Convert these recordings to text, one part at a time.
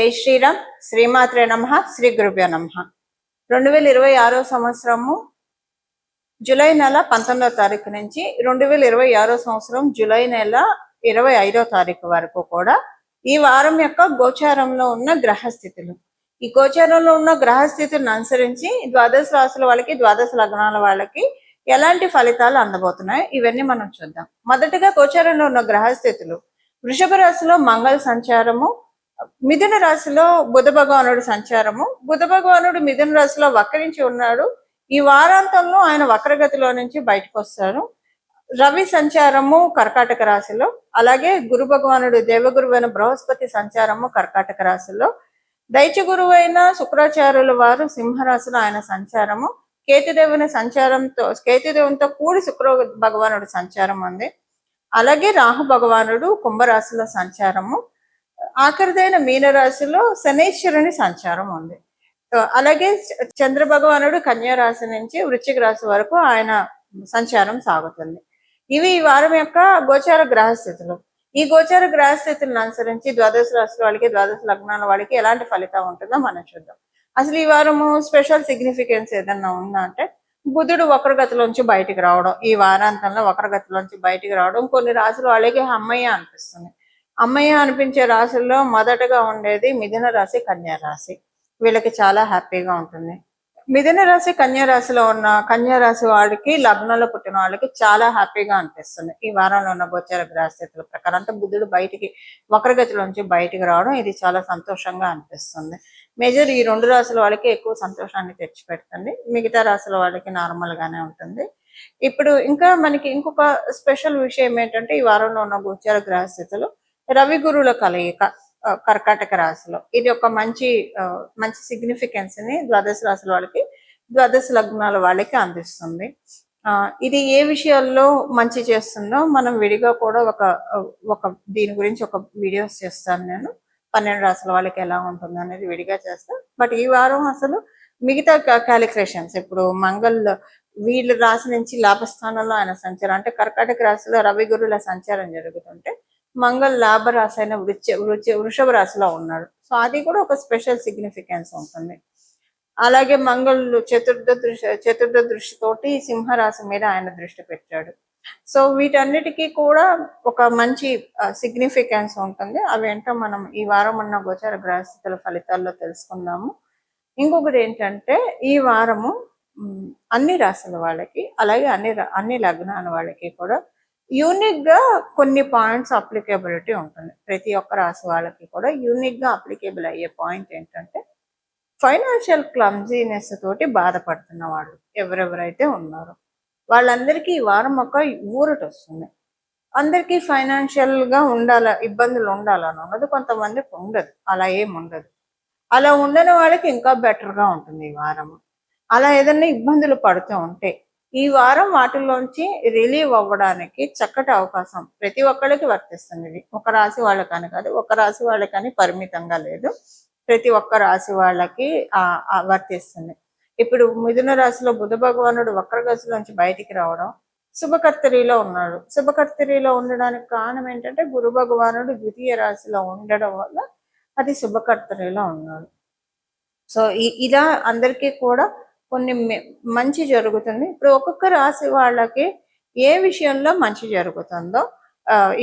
జై శ్రీరామ్. శ్రీమాత్రే నమః. శ్రీ గురుభ్యో నమః. 2026 సంవత్సరము జూలై నెల 19వ తారీఖు నుంచి 2026 సంవత్సరం జూలై నెల 25వ తారీఖు వరకు కూడా ఈ వారం యొక్క గోచారంలో ఉన్న గ్రహస్థితులు, ఈ గోచారంలో ఉన్న గ్రహస్థితులను అనుసరించి ద్వాదశ రాశుల వాళ్ళకి, ద్వాదశ లగ్నాల వాళ్ళకి ఎలాంటి ఫలితాలు అందబోతున్నాయి ఇవన్నీ మనం చూద్దాం. మొదటిగా గోచారంలో ఉన్న గ్రహస్థితులు: వృషభ రాశిలో మంగళ సంచారము, మిథున రాశిలో బుధ భగవానుడు సంచారము. బుధ భగవానుడు మిథున రాశిలో వక్రించి ఉన్నాడు. ఈ వారాంతంలో ఆయన వక్రగతిలో నుంచి బయటకు వస్తారు. రవి సంచారము కర్కాటక రాశిలో, అలాగే గురు భగవానుడు దేవగురువైన బృహస్పతి సంచారము కర్కాటక రాశిలో, దైత్య గురువైన శుక్రాచార్యుల వారు సింహరాశిలో ఆయన సంచారము, కేతుదేవునితో కూడి శుక్ర భగవానుడు సంచారం ఉంది. అలాగే రాహు భగవానుడు కుంభరాశిలో సంచారము, ఆఖరిదైన మీనరాశిలో శనైశ్వరుని సంచారం ఉంది. అలాగే చంద్ర భగవానుడు కన్యా రాశి నుంచి వృశ్చిక రాశి వరకు ఆయన సంచారం సాగుతుంది. ఇవి ఈ వారం యొక్క గోచార గ్రహస్థితులు. ఈ గోచార గ్రహస్థితులను అనుసరించి ద్వాదశ రాశుల వాళ్ళకి, ద్వాదశ లగ్నాల వాళ్ళకి ఎలాంటి ఫలితం ఉంటుందో మనం చూద్దాం. అసలు ఈ వారము స్పెషల్ సిగ్నిఫికెన్స్ ఏదన్నా ఉందా అంటే, బుధుడు వక్రగతిలోంచి బయటికి రావడం, ఈ వారాంతంలో వక్రగతిలోంచి బయటికి రావడం కొన్ని రాశుల వాళ్ళకి అమ్మయ్య అనిపిస్తుంది. అమ్మయ్య అనిపించే రాశుల్లో మొదటగా ఉండేది మిథున రాశి, కన్యా రాశి. వీళ్ళకి చాలా హ్యాపీగా ఉంటుంది. మిథున రాశి, కన్యా రాశిలో ఉన్న కన్యా రాశి వాళ్ళకి, లగ్నంలో పుట్టిన వాళ్ళకి చాలా హ్యాపీగా అనిపిస్తుంది. ఈ వారంలో ఉన్న గోచార గ్రహస్థితుల ప్రకారం అంతా బుధుడు బయటికి వక్రగతిలోంచి బయటికి రావడం ఇది చాలా సంతోషంగా అనిపిస్తుంది. మేజర్ ఈ రెండు రాశుల వాళ్ళకి ఎక్కువ సంతోషాన్ని తెచ్చిపెడుతుంది. మిగతా రాశుల వాళ్ళకి నార్మల్ గానే ఉంటుంది. ఇప్పుడు ఇంకా మనకి ఇంకొక స్పెషల్ విషయం ఏంటంటే, ఈ వారంలో ఉన్న గోచార గ్రహస్థితులు రవి గురువుల కలయిక కర్కాటక రాశిలో. ఇది ఒక మంచి సిగ్నిఫికెన్స్ ని ద్వాదశ రాశుల వాళ్ళకి, ద్వాదశ లగ్నాల వాళ్ళకి అందిస్తుంది. ఇది ఏ విషయాల్లో మంచి చేస్తుందో మనం విడిగా కూడా ఒక దీని గురించి ఒక వీడియోస్ చేస్తాను నేను. 12 రాశుల వాళ్ళకి ఎలా ఉంటుంది అనేది విడిగా చేస్తాను. బట్ ఈ వారం అసలు మిగతా క్యాలిక్యులేషన్స్, ఇప్పుడు వీళ్ళ రాశి నుంచి లాభస్థానంలో ఆయన సంచారం, అంటే కర్కాటక రాశిలో రవి గురువుల సంచారం జరుగుతుంటే మంగళ లాభ రాశి అయిన వృషభ రాశిలో ఉన్నాడు. సో అది కూడా ఒక స్పెషల్ సిగ్నిఫికెన్స్ ఉంటుంది. అలాగే మంగళుడు చతుర్థ దృష్టితోటి సింహరాశి మీద ఆయన దృష్టి పెట్టాడు. సో వీటన్నిటికీ కూడా ఒక మంచి సిగ్నిఫికెన్స్ ఉంటుంది. అవేంటో మనం ఈ వారం ఉన్న గోచార గ్రహస్థితుల ఫలితాల్లో తెలుసుకుందాము. ఇంకొకటి ఏంటంటే, ఈ వారము అన్ని రాశుల వాళ్ళకి, అలాగే అన్ని లగ్నాల వాళ్ళకి కూడా యూనిక్ గా కొన్ని పాయింట్స్ అప్లికేబిలిటీ ఉంటుంది. ప్రతి ఒక్క రాశి వాళ్ళకి కూడా యూనిక్ గా అప్లికేబుల్ అయ్యే పాయింట్ ఏంటంటే, ఫైనాన్షియల్ క్లమ్జీనెస్ తోటి బాధపడుతున్న వాళ్ళు ఎవరెవరైతే ఉన్నారో వాళ్ళందరికీ ఈ వారం ఒక ఊరట వస్తుంది. అందరికీ ఫైనాన్షియల్ గా ఇబ్బందులు ఉండాలని ఉన్నది, కొంతమందికి ఉండదు. అలా ఏమి ఉండదు. అలా ఉండని వాళ్ళకి ఇంకా బెటర్ గా ఉంటుంది ఈ వారం. అలా ఏదైనా ఇబ్బందులు పడుతూ ఉంటే ఈ వారం వాటిలోంచి రిలీవ్ అవ్వడానికి చక్కటి అవకాశం ప్రతి ఒక్కరికి వర్తిస్తుంది. ఇది ఒక రాశి వాళ్ళకని కాదు, ఒక రాశి వాళ్ళకని పరిమితంగా లేదు, ప్రతి ఒక్క రాశి వాళ్ళకి వర్తిస్తుంది. ఇప్పుడు మిథున రాశిలో బుధ భగవానుడు వక్రగతిలోంచి బయటికి రావడం, శుభకర్తరిలో ఉన్నాడు. శుభకర్తరిలో ఉండడానికి కారణం ఏంటంటే, గురు భగవానుడు ద్వితీయ రాశిలో ఉండడం వల్ల అది శుభకర్తరిలో ఉన్నాడు. సో ఇలా అందరికీ కూడా కొన్ని మంచి జరుగుతుంది. ఇప్పుడు ఒక్కొక్క రాశి వాళ్ళకి ఏ విషయంలో మంచి జరుగుతుందో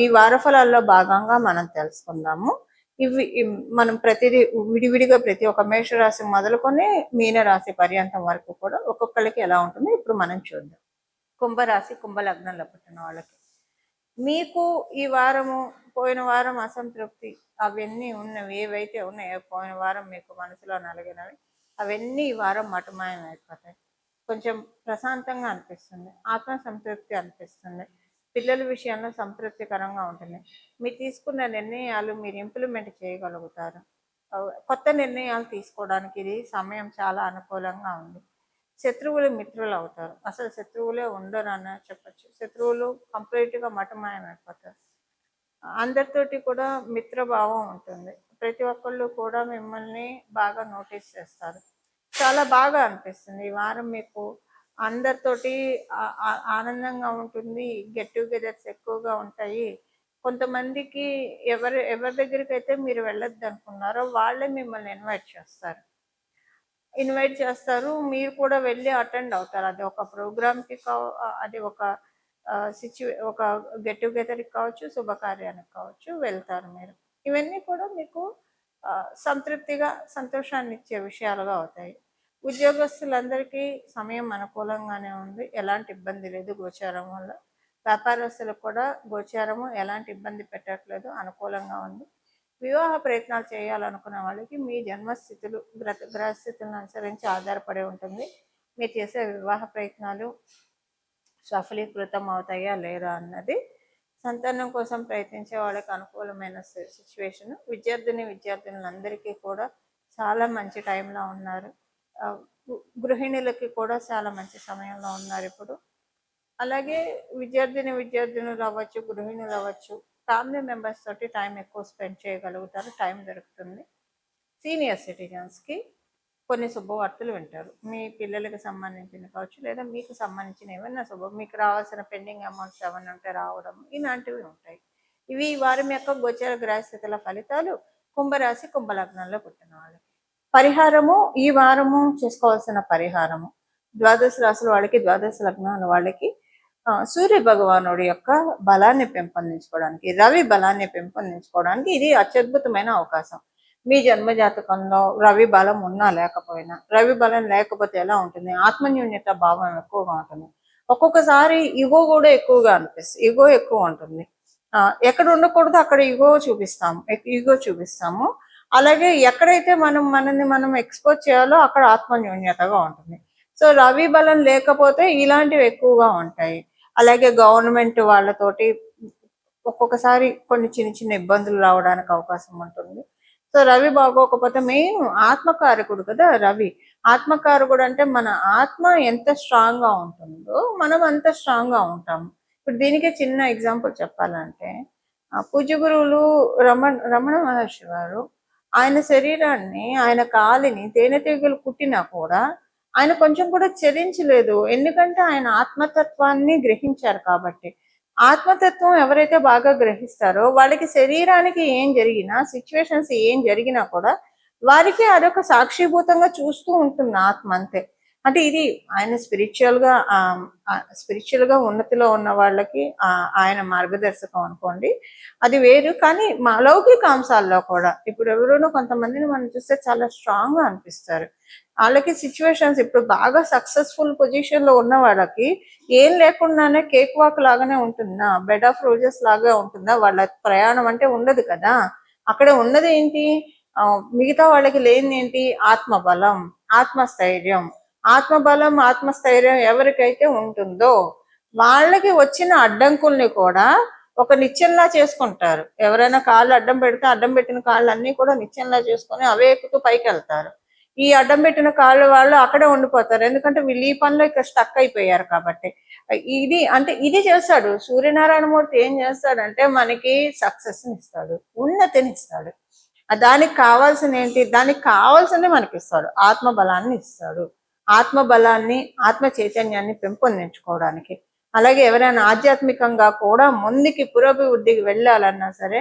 ఈ వారఫలాల్లో భాగంగా మనం తెలుసుకుందాము. ఇవి మనం విడివిడిగా ప్రతి ఒక్క మేషరాశి మొదలుకొని మీనరాశి పర్యంతం వరకు కూడా ఒక్కొక్కరికి ఎలా ఉంటుందో ఇప్పుడు మనం చూద్దాం. కుంభరాశి, కుంభలగ్నంలో పుట్టిన వాళ్ళకి మీకు ఈ వారము, పోయిన వారం అసంతృప్తి అవన్నీ ఉన్నవి ఏవైతే ఉన్నాయో, పోయిన వారం మీకు మనసులో నలిగినవి అవన్నీ ఈ వారం మటుమాయం అయిపోతాయి. కొంచెం ప్రశాంతంగా అనిపిస్తుంది, ఆత్మ సంతృప్తి అనిపిస్తుంది, పిల్లల విషయంలో సంతృప్తికరంగా ఉంటుంది. మీరు తీసుకున్న నిర్ణయాలు మీరు ఇంప్లిమెంట్ చేయగలుగుతారు. కొత్త నిర్ణయాలు తీసుకోవడానికి ఇది సమయం చాలా అనుకూలంగా ఉంది. శత్రువులు మిత్రులు అవుతారు. అసలు శత్రువులే ఉండరు అని చెప్పచ్చు. శత్రువులు కంప్లీట్గా మటుమాయం అయిపోతారు. అందరితోటి కూడా మిత్రభావం ఉంటుంది. ప్రతి ఒక్కళ్ళు కూడా మిమ్మల్ని బాగా నోటీస్ చేస్తారు. చాలా బాగా అనిపిస్తుంది ఈ వారం. మీకు అందరితోటి ఆనందంగా ఉంటుంది. గెట్ టుగెదర్స్ ఎక్కువగా ఉంటాయి. కొంతమందికి ఎవరి దగ్గరికి అయితే మీరు వెళ్ళొద్దు అనుకున్నారో వాళ్ళే మిమ్మల్ని ఇన్వైట్ చేస్తారు. మీరు కూడా వెళ్ళి అటెండ్ అవుతారు. అది ఒక ప్రోగ్రామ్కి అది ఒక ఒక గెట్ టుగెదర్కి కావచ్చు, శుభకార్యానికి కావచ్చు వెళ్తారు మీరు. ఇవన్నీ కూడా మీకు సంతృప్తిగా సంతోషాన్ని ఇచ్చే విషయాలుగా అవుతాయి. ఉద్యోగస్తులందరికీ సమయం అనుకూలంగానే ఉంది, ఎలాంటి ఇబ్బంది లేదు గోచారం వల్ల. వ్యాపారస్తులకు కూడా గోచారము ఎలాంటి ఇబ్బంది పెట్టట్లేదు, అనుకూలంగా ఉంది. వివాహ ప్రయత్నాలు చేయాలనుకున్న వాళ్ళకి మీ జన్మస్థితులు గ్రహస్థితులను అనుసరించి ఆధారపడి ఉంటుంది. మీరు చేసే వివాహ ప్రయత్నాలు సఫలీకృతం అవుతాయా లేదా అన్నది. సంతానం కోసం ప్రయత్నించే వాళ్ళకి అనుకూలమైన సిచ్యువేషన్. విద్యార్థినులందరికీ కూడా చాలా మంచి టైంలో ఉన్నారు. గృహిణులకి కూడా చాలా మంచి సమయంలో ఉన్నారు ఇప్పుడు. అలాగే విద్యార్థులు అవ్వచ్చు, గృహిణులు అవ్వచ్చు, ఫ్యామిలీ మెంబర్స్ తోటి టైం ఎక్కువ స్పెండ్ చేయగలుగుతారు, టైం దొరుకుతుంది. సీనియర్ సిటిజన్స్కి కొన్ని శుభవార్తలు వింటారు. మీ పిల్లలకు సంబంధించిన కావచ్చు, లేదా మీకు సంబంధించిన ఏమైనా మీకు రావాల్సిన పెండింగ్ అమౌంట్స్ ఏమైనా ఉంటే రావడం, ఇలాంటివి ఉంటాయి. ఇవి వారం యొక్క గోచర గ్రహస్థితుల ఫలితాలు కుంభరాశి, కుంభలగ్నంలో పుట్టిన వాళ్ళకి. పరిహారము, ఈ వారము చేసుకోవాల్సిన పరిహారము ద్వాదశ రాశుల వాళ్ళకి, ద్వాదశ లగ్నాల వాళ్ళకి సూర్య భగవానుడి యొక్క బలాన్ని పెంపొందించుకోవడానికి, రవి బలాన్ని పెంపొందించుకోవడానికి ఇది అత్యద్భుతమైన అవకాశం. మీ జన్మజాతకంలో రవి బలం ఉన్నా లేకపోయినా, రవి బలం లేకపోతే ఎలా ఉంటుంది? ఆత్మన్యూన్యత భావం ఎక్కువగా ఉంటుంది. ఒక్కొక్కసారి ఇగో కూడా ఎక్కువగా అనిపిస్తుంది, ఇగో ఎక్కువ ఉంటుంది. ఎక్కడ ఉండకూడదు అక్కడ ఇగో చూపిస్తాము. అలాగే ఎక్కడైతే మనల్ని మనం ఎక్స్పోజ్ చేయాలో అక్కడ ఆత్మన్యూన్యతగా ఉంటుంది. సో రవి బలం లేకపోతే ఇలాంటివి ఎక్కువగా ఉంటాయి. అలాగే గవర్నమెంట్ వాళ్ళతోటి ఒక్కొక్కసారి కొన్ని చిన్న ఇబ్బందులు రావడానికి అవకాశం ఉంటుంది. సో రవి బాగోకపోతే మెయిన్ ఆత్మకారకుడు కదా రవి. ఆత్మకారకుడు అంటే మన ఆత్మ ఎంత స్ట్రాంగ్ గా ఉంటుందో మనం అంత స్ట్రాంగ్ గా ఉంటాము. ఇప్పుడు దీనికి చిన్న ఎగ్జాంపుల్ చెప్పాలంటే, పూజ్య గురువులు రమణ మహర్షి వారు ఆయన శరీరాన్ని, ఆయన కాలిని తేనెటీగలు కుట్టినా కూడా ఆయన కొంచెం కూడా చలించలేదు. ఎందుకంటే ఆయన ఆత్మతత్వాన్ని గ్రహించారు కాబట్టి. ఆత్మతత్వం ఎవరైతే బాగా గ్రహిస్తారో వాళ్ళకి శరీరానికి ఏం జరిగినా, సిచ్యువేషన్స్ ఏం జరిగినా కూడా వారికి అదొక సాక్షిభూతంగా చూస్తూ ఉంటుంది ఆత్మ, అంతే. అంటే ఇది ఆయన స్పిరిచువల్ గా ఉన్నతిలో ఉన్న వాళ్ళకి ఆయన మార్గదర్శకం అనుకోండి, అది వేరు. కానీ మా లౌకిక అంశాల్లో కూడా ఇప్పుడు ఎవరైనా కొంతమందిని మనం చూస్తే చాలా స్ట్రాంగ్ గా అనిపిస్తారు. వాళ్ళకి సిచ్యువేషన్స్ ఇప్పుడు బాగా సక్సెస్ఫుల్ పొజిషన్ లో ఉన్న వాళ్ళకి ఏం లేకుండానే కేక్ వాక్ లాగానే ఉంటుందా, బెడ్ ఆఫ్ రోజెస్ లాగా ఉంటుందా? వాళ్ళ ప్రయాణం అంటే ఉండదు కదా. అక్కడ ఉన్నది ఏంటి? మిగతా వాళ్ళకి లేని ఏంటి? ఆత్మబలం, ఆత్మస్థైర్యం. ఆత్మబలం, ఆత్మస్థైర్యం ఎవరికైతే ఉంటుందో వాళ్ళకి వచ్చిన అడ్డంకుల్ని కూడా ఒక నిత్యంలా చేసుకుంటారు. ఎవరైనా కాళ్ళు అడ్డం పెడితే అడ్డం పెట్టిన కాళ్ళు అన్ని కూడా నిత్యంలా చేసుకొని అవే ఎక్కుతూ పైకి వెళ్తారు. ఈ అడ్డం పెట్టిన కాళ్ళు వాళ్ళు అక్కడే ఉండిపోతారు, ఎందుకంటే వీళ్ళు ఈ పనిలో ఇక్కడ స్టక్ అయిపోయారు కాబట్టి. ఇది చేస్తాడు సూర్యనారాయణమూర్తి. ఏం చేస్తాడంటే మనకి సక్సెస్ని ఇస్తాడు, ఉన్నతిని ఇస్తాడు. దానికి కావాల్సిన ఏంటి? దానికి కావాల్సింది మనకి ఇస్తాడు, ఆత్మబలాన్ని ఇస్తాడు. ఆత్మబలాన్ని, ఆత్మ చైతన్యాన్ని పెంపొందించుకోవడానికి. అలాగే ఎవరైనా ఆధ్యాత్మికంగా కూడా ముందుకి పురోభివృద్ధికి వెళ్ళాలన్నా సరే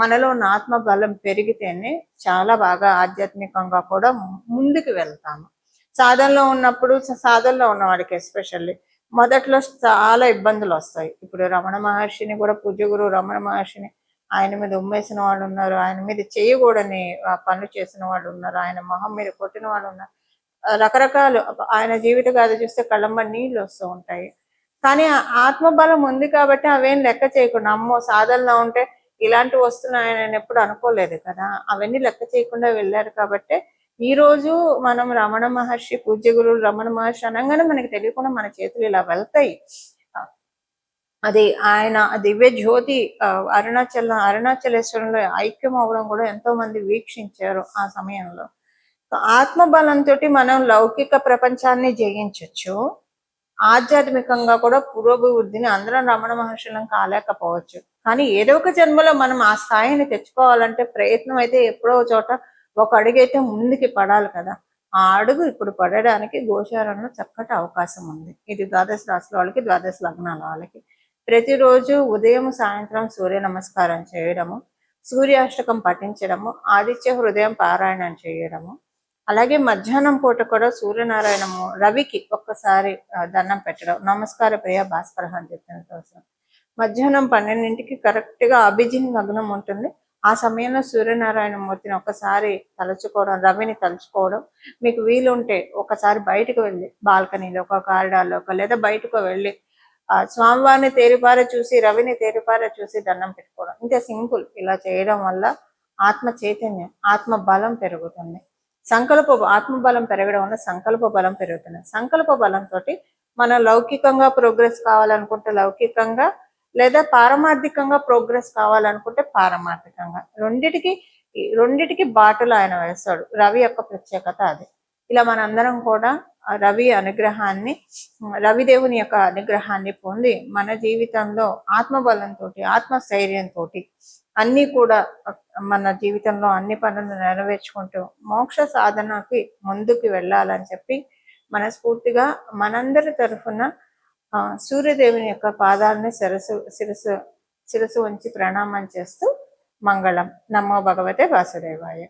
మనలో ఉన్న ఆత్మబలం పెరిగితేనే చాలా బాగా ఆధ్యాత్మికంగా కూడా ముందుకు వెళ్తాము. సాధనలో ఉన్న వాడికి ఎస్పెషల్లీ మొదట్లో చాలా ఇబ్బందులు వస్తాయి. ఇప్పుడు రమణ మహర్షిని కూడా, పూజ్య గురువు రమణ మహర్షిని ఆయన మీద ఉమ్మేసిన వాళ్ళు ఉన్నారు, ఆయన మీద చేయకూడని పనులు చేసిన వాళ్ళు ఉన్నారు, ఆయన మొహం మీద కొట్టిన వాళ్ళు ఉన్నారు. రకరకాలు ఆయన జీవిత గాథ చూస్తే కళ్ళమ్మ నీళ్ళు వస్తూ ఉంటాయి. కానీ ఆత్మబలం ఉంది కాబట్టి అవేం లెక్క చేయకుండా, అమ్మో సాధనలో ఉంటే ఇలాంటివి వస్తున్నాయని నేను ఎప్పుడు అనుకోలేదు కదా, అవన్నీ లెక్క చేయకుండా వెళ్ళారు కాబట్టి ఈ రోజు మనం రమణ మహర్షి, పూజ్య గురువులు రమణ మహర్షి అనగానే మనకి తెలియకుండా మన చేతులు ఇలా వెళ్తాయి. అది ఆయన దివ్య జ్యోతి అరుణాచలేశ్వరంలో ఐక్యం అవ్వడం కూడా ఎంతో మంది వీక్షించారు ఆ సమయంలో. ఆత్మబలంతో మనం లౌకిక ప్రపంచాన్ని జయించవచ్చు, ఆధ్యాత్మికంగా కూడా పురోభివృద్ధిని అందరం రమణ మహర్షులను కాలేకపోవచ్చు. కానీ ఏదో ఒక జన్మలో మనం ఆ స్థాయిని తెచ్చుకోవాలంటే ప్రయత్నం అయితే ఎప్పుడో చోట ఒక అడుగైతే ముందుకి పడాలి కదా. ఆ అడుగు ఇప్పుడు పడడానికి గోచారంలో చక్కటి అవకాశం ఉంది. ఇది ద్వాదశ రాశుల వాళ్ళకి, ద్వాదశ లగ్నాల వాళ్ళకి. ప్రతిరోజు ఉదయం సాయంత్రం సూర్య నమస్కారం చేయడము, సూర్యాష్టకం పఠించడము, ఆదిత్య హృదయం పారాయణం చేయడము, అలాగే మధ్యాహ్నం పూట కూడా సూర్యనారాయణము రవికి ఒక్కసారి దండం పెట్టడం, నమస్కార ప్రియ భాస్కర అని చెప్పిన కోసం మధ్యాహ్నం 12ంటికి కరెక్ట్గా అభిజిన్ లగ్నం ఉంటుంది. ఆ సమయంలో సూర్యనారాయణ మూర్తిని ఒకసారి తలుచుకోవడం, రవిని తలుచుకోవడం, మీకు వీలుంటే ఒకసారి బయటకు వెళ్ళి బాల్కనీలో ఒక కారిడార్లో లేదా బయటకు వెళ్ళి స్వామివారిని తేరిపార చూసి, రవిని తేరిపార చూసి దండం పెట్టుకోవడం. ఇంత సింపుల్. ఇలా చేయడం వల్ల ఆత్మ చైతన్యం, ఆత్మ బలం పెరుగుతుంది. ఆత్మ బలం పెరగడం వల్ల సంకల్ప బలం పెరుగుతుంది. సంకల్ప బలంతో మనం లౌకికంగా ప్రోగ్రెస్ కావాలనుకుంటే లౌకికంగా, లేదా పారమార్థికంగా ప్రోగ్రెస్ కావాలనుకుంటే పారమార్థికంగా, రెండిటికి బాటలు ఆయన వేస్తాడు. రవి యొక్క ప్రత్యేకత అది. ఇలా మనందరం కూడా రవిదేవుని యొక్క అనుగ్రహాన్ని పొంది మన జీవితంలో ఆత్మబలంతో, ఆత్మస్థైర్యంతో అన్ని కూడా మన జీవితంలో అన్ని పనులు నెరవేర్చుకుంటూ మోక్ష సాధనకి ముందుకు వెళ్ళాలని చెప్పి మనస్ఫూర్తిగా మనందరి తరఫున సూర్యదేవుని యొక్క పాదాలని శిరసు ఉంచి ప్రణామం చేస్తూ మంగళం. నమో భగవతే వాసుదేవాయ.